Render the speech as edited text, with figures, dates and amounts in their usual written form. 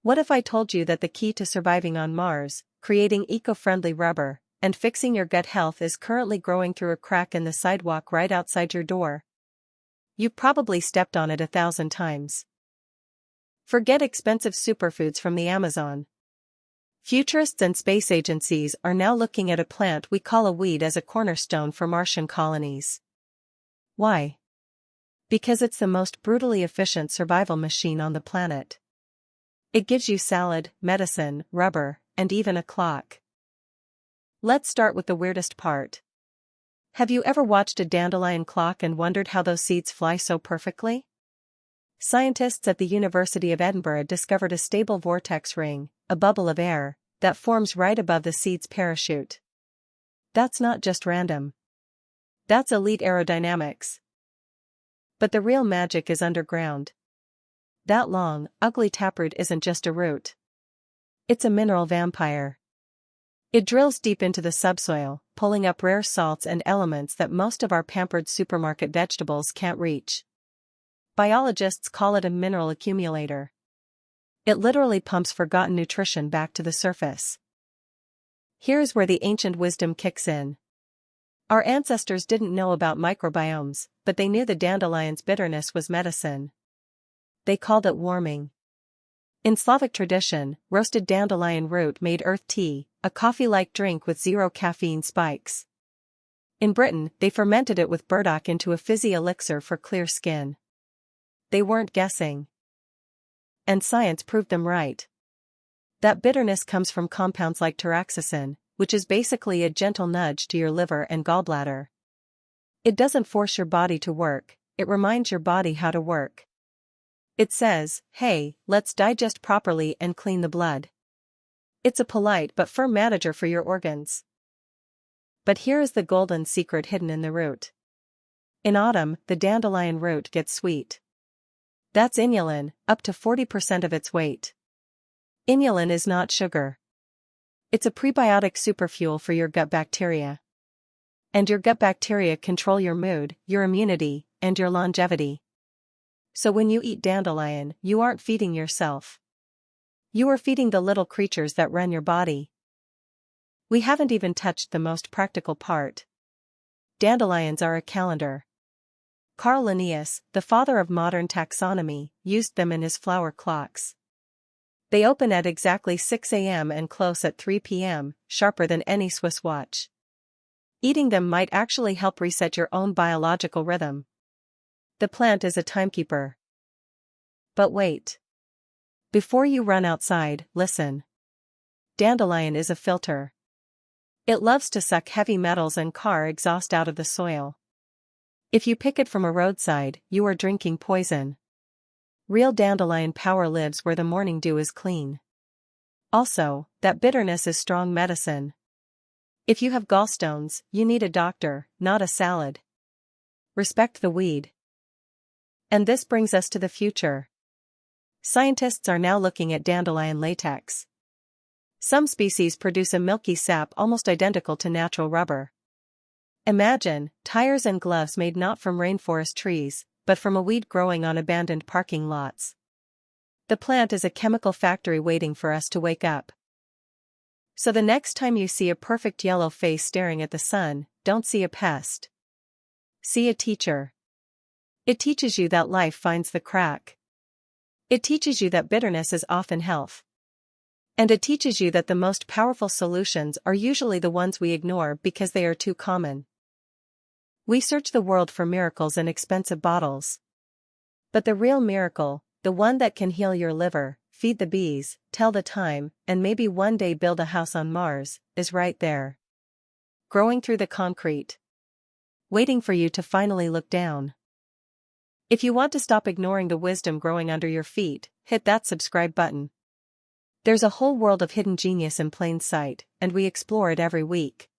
What if I told you that the key to surviving on Mars, creating eco-friendly rubber, and fixing your gut health is currently growing through a crack in the sidewalk right outside your door? You've probably stepped on it 1,000 times. Forget expensive superfoods from the Amazon. Futurists and space agencies are now looking at a plant we call a weed as a cornerstone for Martian colonies. Why? Because it's the most brutally efficient survival machine on the planet. It gives you salad, medicine, rubber, and even a clock. Let's start with the weirdest part. Have you ever watched a dandelion clock and wondered how those seeds fly so perfectly? Scientists at the University of Edinburgh discovered a stable vortex ring, a bubble of air, that forms right above the seed's parachute. That's not just random. That's elite aerodynamics. But the real magic is underground. That long, ugly taproot isn't just a root. It's a mineral vampire. It drills deep into the subsoil, pulling up rare salts and elements that most of our pampered supermarket vegetables can't reach. Biologists call it a mineral accumulator. It literally pumps forgotten nutrition back to the surface. Here's where the ancient wisdom kicks in. Our ancestors didn't know about microbiomes, but they knew the dandelion's bitterness was medicine. They called it warming. In Slavic tradition, roasted dandelion root made earth tea, a coffee-like drink with 0 caffeine spikes. In Britain, they fermented it with burdock into a fizzy elixir for clear skin. They weren't guessing. And science proved them right. That bitterness comes from compounds like taraxacin, which is basically a gentle nudge to your liver and gallbladder. It doesn't force your body to work, it reminds your body how to work. It says, hey, let's digest properly and clean the blood. It's a polite but firm manager for your organs. But here is the golden secret hidden in the root. In autumn, the dandelion root gets sweet. That's inulin, up to 40% of its weight. Inulin is not sugar. It's a prebiotic superfuel for your gut bacteria. And your gut bacteria control your mood, your immunity, and your longevity. So when you eat dandelion, you aren't feeding yourself. You are feeding the little creatures that run your body. We haven't even touched the most practical part. Dandelions are a calendar. Carl Linnaeus, the father of modern taxonomy, used them in his flower clocks. They open at exactly 6 a.m. and close at 3 p.m., sharper than any Swiss watch. Eating them might actually help reset your own biological rhythm. The plant is a timekeeper. But wait. Before you run outside, listen. Dandelion is a filter. It loves to suck heavy metals and car exhaust out of the soil. If you pick it from a roadside, you are drinking poison. Real dandelion power lives where the morning dew is clean. Also, that bitterness is strong medicine. If you have gallstones, you need a doctor, not a salad. Respect the weed. And this brings us to the future. Scientists are now looking at dandelion latex. Some species produce a milky sap almost identical to natural rubber. Imagine, tires and gloves made not from rainforest trees, but from a weed growing on abandoned parking lots. The plant is a chemical factory waiting for us to wake up. So the next time you see a perfect yellow face staring at the sun, don't see a pest. See a teacher. It teaches you that life finds the crack. It teaches you that bitterness is often health. And it teaches you that the most powerful solutions are usually the ones we ignore because they are too common. We search the world for miracles in expensive bottles. But the real miracle, the one that can heal your liver, feed the bees, tell the time, and maybe one day build a house on Mars, is right there. Growing through the concrete. Waiting for you to finally look down. If you want to stop ignoring the wisdom growing under your feet, hit that subscribe button. There's a whole world of hidden genius in plain sight, and we explore it every week.